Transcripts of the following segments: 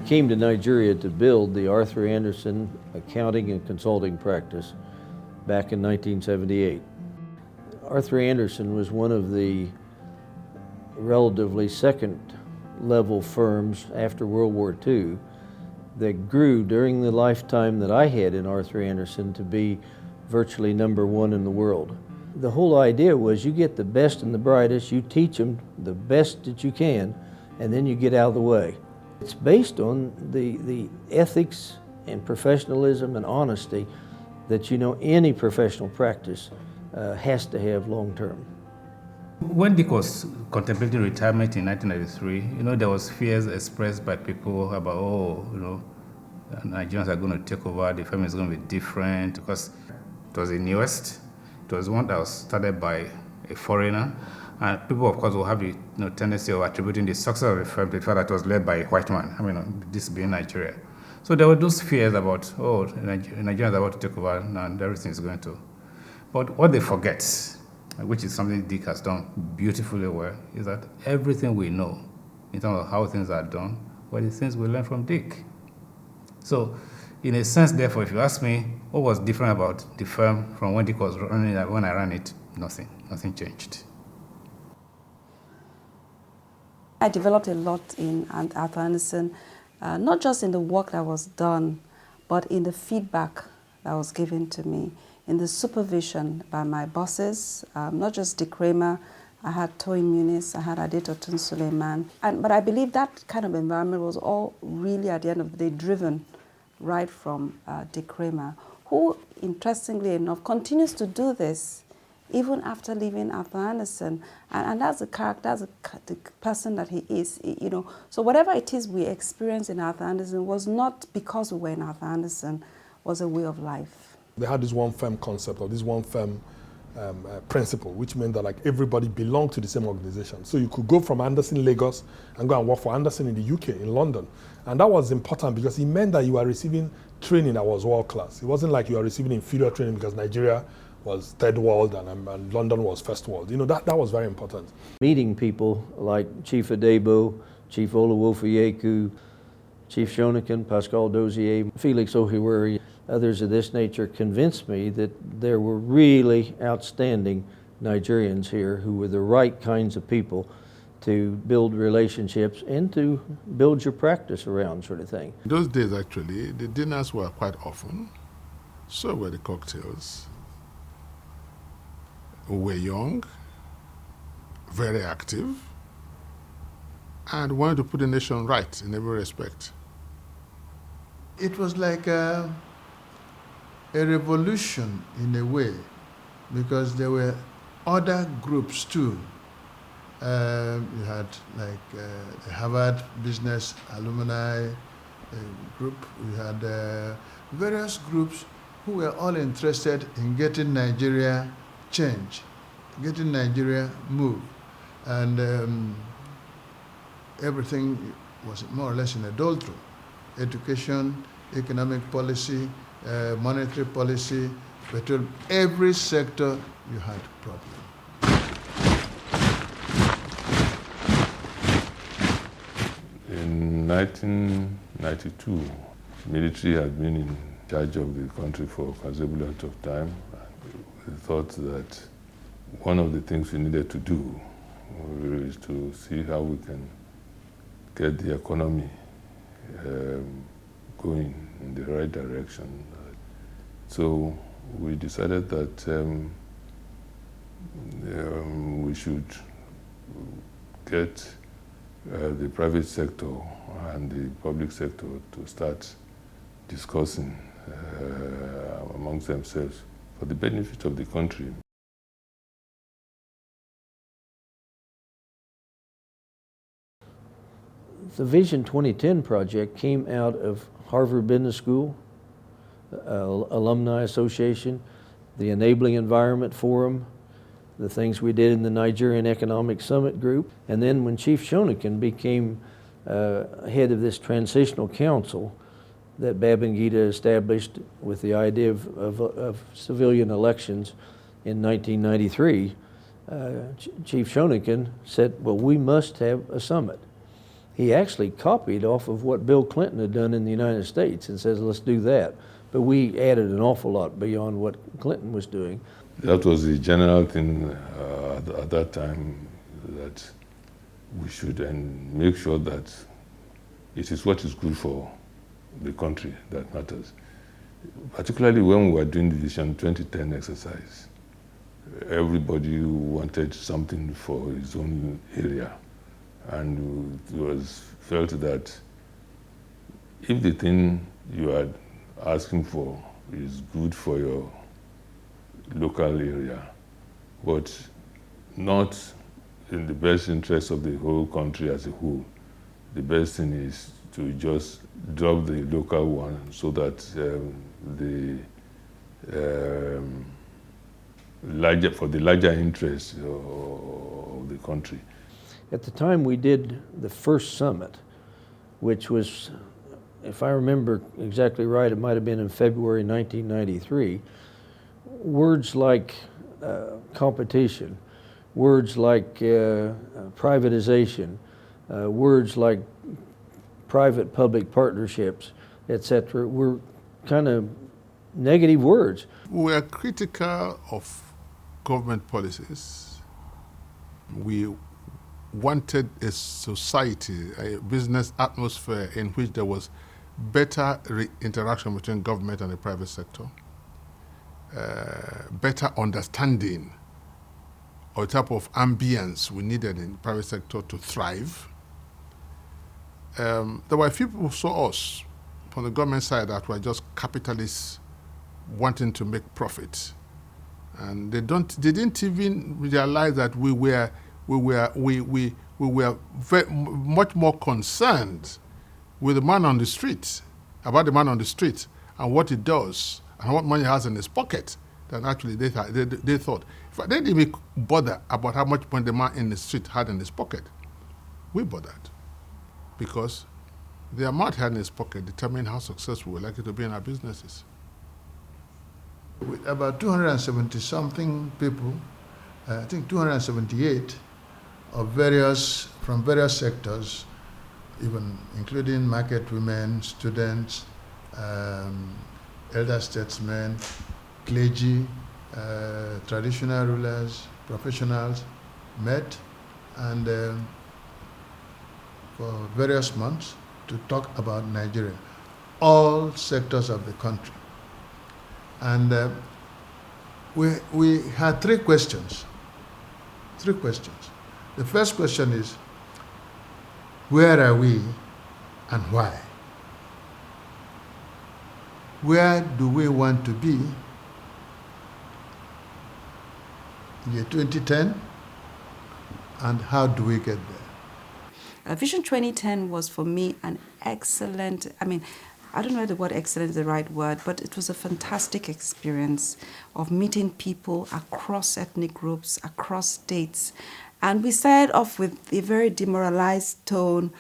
came to Nigeria to build the Arthur Andersen Accounting and Consulting practice back in 1978. Arthur Andersen was one of the relatively second-level firms after World War II that grew during the lifetime that I had in Arthur Andersen to be virtually #1 in the world. The whole idea was you get the best and the brightest, you teach them the best that you can, and then you get out of the way. It's based on the ethics and professionalism and honesty that any professional practice has to have long term. When Dick was contemplating retirement in 1993, there was fears expressed by people about, Nigerians are going to take over, the firm is going to be different, because it was the newest. It was one that was started by a foreigner. And people, of course, will have the tendency of attributing the success of the firm to the fact that it was led by a white man, this being Nigeria. So there were those fears about, Nigerians are about to take over and everything is going to. But what they forget, which is something Dick has done beautifully well, is that everything we know in terms of how things are done were the things we learned from Dick. So, in a sense, therefore, if you ask me what was different about the firm from when Dick was running it, when I ran it, nothing changed. I developed a lot in Arthur Andersen, not just in the work that was done, but in the feedback that was given to me, in the supervision by my bosses, not just Dick Kramer. I had Toyin Muniz, I had Adetotun Suleiman. But I believe that kind of environment was all really, at the end of the day, driven right from Dick Kramer, who, interestingly enough, continues to do this even after leaving Arthur Andersen. And that's the character, that's the person that he is, So whatever it is we experienced in Arthur Andersen was not because we were in Arthur Andersen, was a way of life. They had this one firm concept, or this one firm principle, which meant that everybody belonged to the same organization. So you could go from Andersen, Lagos, and go and work for Andersen in the UK, in London. And that was important because it meant that you were receiving training that was world class. It wasn't like you were receiving inferior training because Nigeria was third world and London was first world. That was very important. Meeting people like Chief Adebo, Chief Oluwofiyeku, Chief Shonakin, Pascal Dozier, Felix Ohiweri, others of this nature convinced me that there were really outstanding Nigerians here who were the right kinds of people to build relationships and to build your practice around, sort of thing. Those days, actually, the dinners were quite often, so were the cocktails. We were young, very active, and wanted to put the nation right in every respect. It was like a revolution in a way, because there were other groups too. You had the Harvard Business Alumni group. We had various groups who were all interested in getting Nigeria change, getting Nigeria move. And everything was more or less in a doldrum. Education, economic policy, monetary policy, petroleum, every sector you had problems. In 1992, military had been in charge of the country for a considerable amount of time. We thought that one of the things we needed to do is to see how we can get the economy going in the right direction. So we decided that we should get the private sector and the public sector to start discussing amongst themselves for the benefit of the country. The Vision 2010 project came out of Harvard Business School, Alumni Association, the Enabling Environment Forum, the things we did in the Nigerian Economic Summit Group. And then when Chief Shonakin became head of this transitional council that Babangida established with the idea of civilian elections in 1993, Chief Shonakin said, well, we must have a summit. he actually copied off of what Bill Clinton had done in the United States and says, let's do that. But we added an awful lot beyond what Clinton was doing. That was the general thing at that time, that we should make sure that it is what is good for the country that matters. Particularly when we were doing the Vision 2010 exercise, everybody wanted something for his own area, and it was felt that if the thing you are asking for is good for your local area, but not in the best interest of the whole country as a whole, the best thing is to just drop the local one so that for the larger interest of the country. At the time we did the first summit, which was, if I remember exactly right, it might have been in February 1993, words like competition, words like privatization, words like private-public partnerships, etc., were kind of negative words. We are critical of government policies. We wanted a society, a business atmosphere in which there was better interaction between government and the private sector, better understanding or type of ambience we needed in the private sector to thrive. There were a few people who saw us from the government side that were just capitalists wanting to make profit, and they didn't even realize that we were much more concerned with the man on the street, about the man on the street and what he does and what money he has in his pocket than actually they thought. In fact, they didn't even bother about how much money the man in the street had in his pocket. We bothered, because the amount he had in his pocket determined how successful we're likely to be in our businesses. With about 270-something people, I think 278 from various sectors, even including market women, students, elder statesmen, clergy, traditional rulers, professionals, met and for various months to talk about Nigeria, all sectors of the country. And we had three questions. The first question is, where are we and why? Where do we want to be in year 2010, and how do we get there? Vision 2010 was for me an excellent, I don't know if the word excellent is the right word, but it was a fantastic experience of meeting people across ethnic groups, across states. And we started off with a very demoralized tone,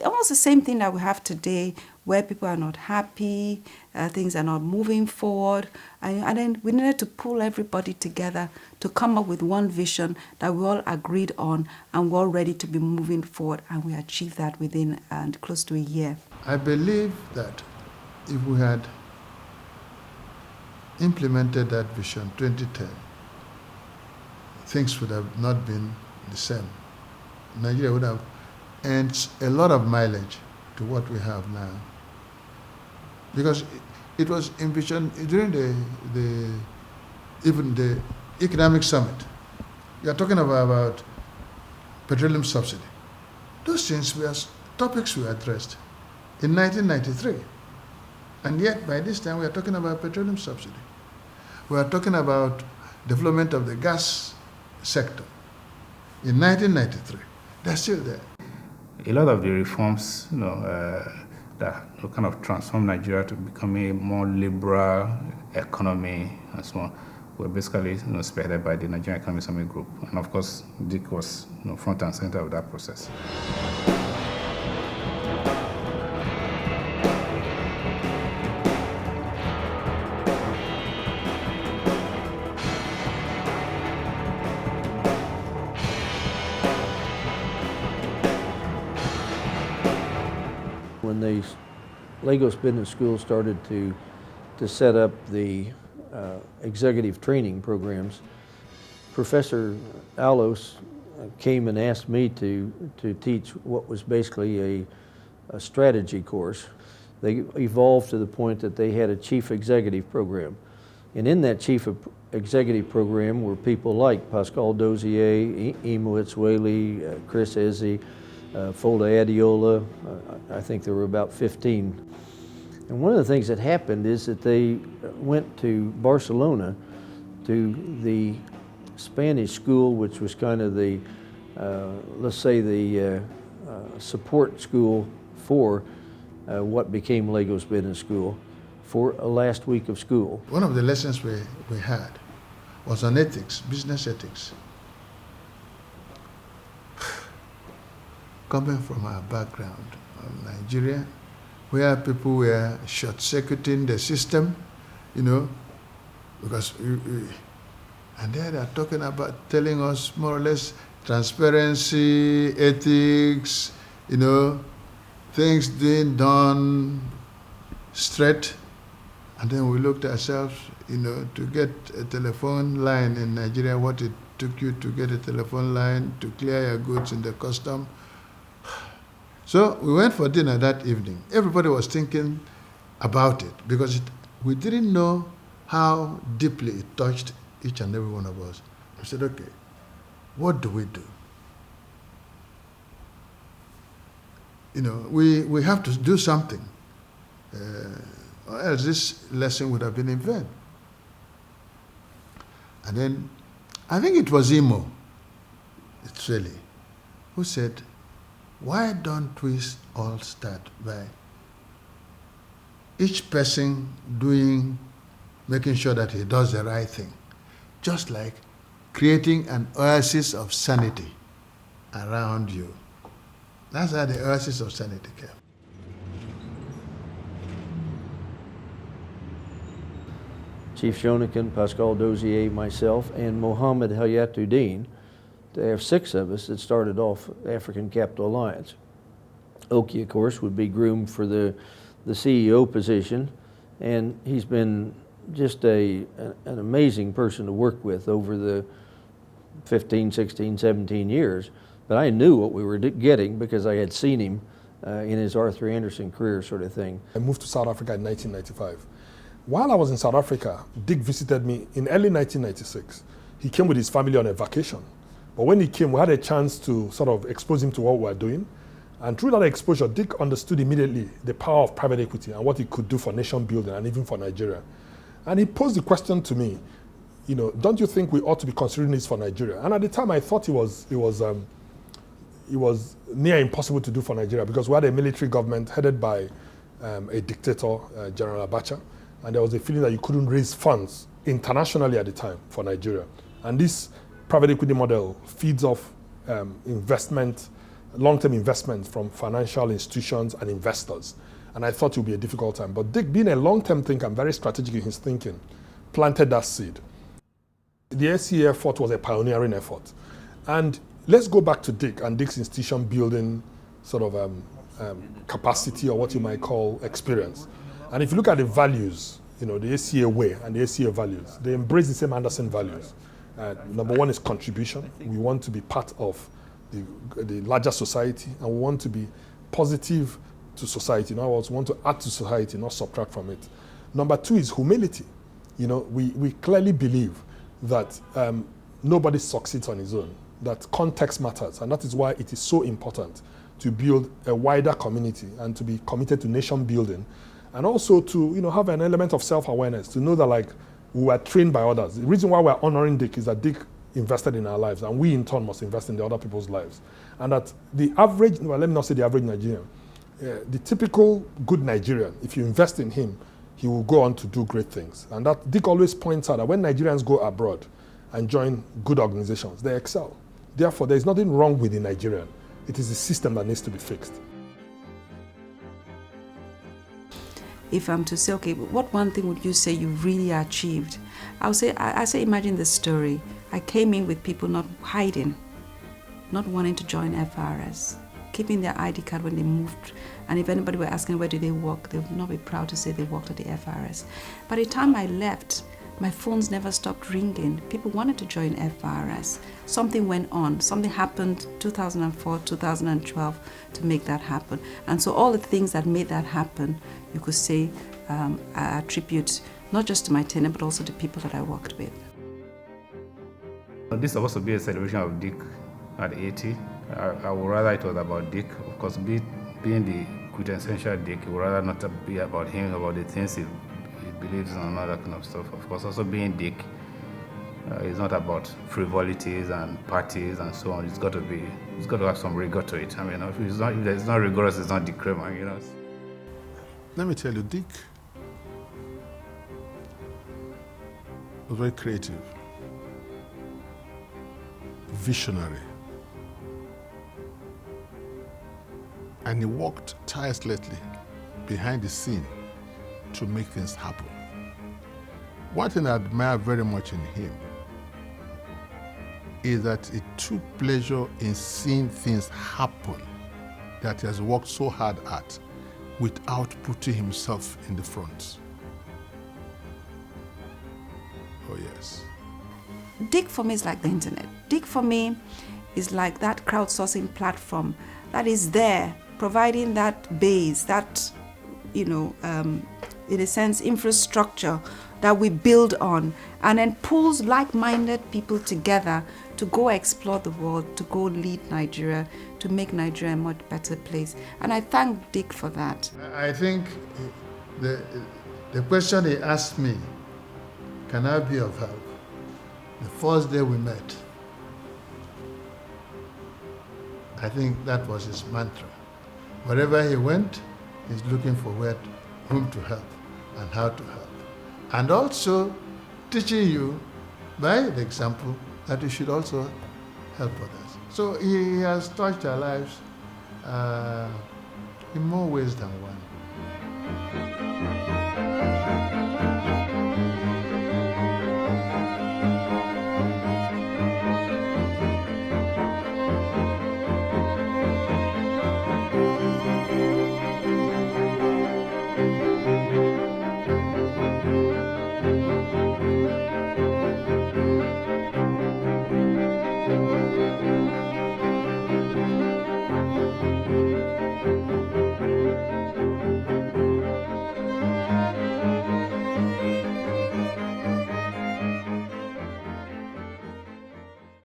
almost the same thing that we have today, where people are not happy, things are not moving forward. And then we needed to pull everybody together to come up with one vision that we all agreed on and we're all ready to be moving forward. And we achieved that within close to a year. I believe that if we had implemented that vision 2010, things would have not been the same. Nigeria would have earned a lot of mileage to what we have now. Because it was envisioned during even the economic summit. You are talking about petroleum subsidy. Those things were topics we addressed in 1993. And yet, by this time, we are talking about petroleum subsidy. We are talking about development of the gas sector in 1993. They're still there. A lot of the reforms, that kind of transformed Nigeria to become a more liberal economy and so on, were basically spearheaded by the Nigerian Economic Summit Group. And of course, Dick was front and center of that process. When the Lagos Business School started to set up the executive training programs, Professor Alos came and asked me to teach what was basically a strategy course. They evolved to the point that they had a chief executive program. And in that chief executive program were people like Pascal Dozier, Imowitz Whaley, Chris Ezzi, Folda Adiola. I think there were about 15. And one of the things that happened is that they went to Barcelona to the Spanish school, which was kind of the, let's say, the support school for what became Lagos Business School, for a last week of school. One of the lessons we had was on ethics, business ethics. Coming from our background of Nigeria, where people were short-circuiting the system, you know, because and they are talking about telling us more or less transparency, ethics, you know, things being done straight. And then we looked at ourselves, you know, to get a telephone line in Nigeria, what it took you to get a telephone line, to clear your goods in the custom. So we went for dinner that evening. Everybody was thinking about it because we didn't know how deeply it touched each and every one of us. We said, okay, what do we do? You know, we have to do something. Or else this lesson would have been in vain. And then, I think it was Imo, it's really, who said, why don't we all start by each person making sure that he does the right thing, just like creating an oasis of sanity around you. That's how the oasis of sanity came. Chief Shonikan, Pascal Dozier, myself, and Mohammed Hayatuddin, to have 6 of us that started off African Capital Alliance. Oki, of course, would be groomed for the CEO position, and he's been just an amazing person to work with over the 15, 16, 17 years. But I knew what we were getting because I had seen him in his Arthur Andersen career sort of thing. I moved to South Africa in 1995. While I was in South Africa, Dick visited me in early 1996. He came with his family on a vacation. But when he came, we had a chance to sort of expose him to what we were doing. And through that exposure, Dick understood immediately the power of private equity and what it could do for nation building and even for Nigeria. And he posed the question to me, you know, don't you think we ought to be considering this for Nigeria? And at the time, I thought it was near impossible to do for Nigeria because we had a military government headed by a dictator, General Abacha. And there was a feeling that you couldn't raise funds internationally at the time for Nigeria. And this private equity model feeds off long-term investment from financial institutions and investors. And I thought it would be a difficult time. But Dick, being a long-term thinker and very strategic in his thinking, planted that seed. The SCA effort was a pioneering effort. And let's go back to Dick and Dick's institution building sort of capacity, or what you might call experience. And if you look at the values, you know, the ACA way and the ACA values, they embrace the same Andersen values. Number one is contribution. We want to be part of the larger society, and we want to be positive to society. In other words, we want to add to society, not subtract from it. Number two is humility. You know, we clearly believe that nobody succeeds on his own, that context matters, and that is why it is so important to build a wider community and to be committed to nation building. And also to, you know, have an element of self-awareness, to know that, like, we were trained by others. The reason why we're honoring Dick is that Dick invested in our lives, and we in turn must invest in the other people's lives. And that the average, well, let me not say the average Nigerian, the typical good Nigerian, if you invest in him, he will go on to do great things. And that Dick always points out that when Nigerians go abroad and join good organizations, they excel. Therefore, there is nothing wrong with the Nigerian. It is the system that needs to be fixed. If I'm to say, okay, what one thing would you say you really achieved? I say, imagine this story. I came in with people not hiding, not wanting to join FRS. keeping their ID card when they moved. And if anybody were asking where do they work, they would not be proud to say they worked at the FRS. By the time I left, my phones never stopped ringing. People wanted to join FRS. Something went on. Something happened 2004, 2012 to make that happen. And so all the things that made that happen, you could say, I attribute not just to my tenure, but also to people that I worked with. This is supposed to be a celebration of Dick at 80. I would rather it was about Dick. Of course, being the quintessential Dick, it would rather not be about him, about the things he believes in and all that kind of stuff. Of course, also being Dick, it's not about frivolities and parties and so on. It's got to have some rigor to it. I mean, if it's not rigorous, it's not Dick Kramer, you know. Let me tell you, Dick was very creative, visionary, and he worked tirelessly behind the scene to make things happen. One thing I admire very much in him is that he took pleasure in seeing things happen that he has worked so hard at without putting himself in the front. Oh yes. Dick for me is like the internet. Dick for me is like that crowdsourcing platform that is there, providing that base, that, in a sense, infrastructure that we build on, and then pulls like-minded people together to go explore the world, to go lead Nigeria, to make Nigeria a much better place. And I thank Dick for that. I think the question he asked me, can I be of help? The first day we met, I think that was his mantra. Wherever he went, he's looking for whom to help and how to help. And also teaching you by the example that you should also help others. So he has touched our lives in more ways than one.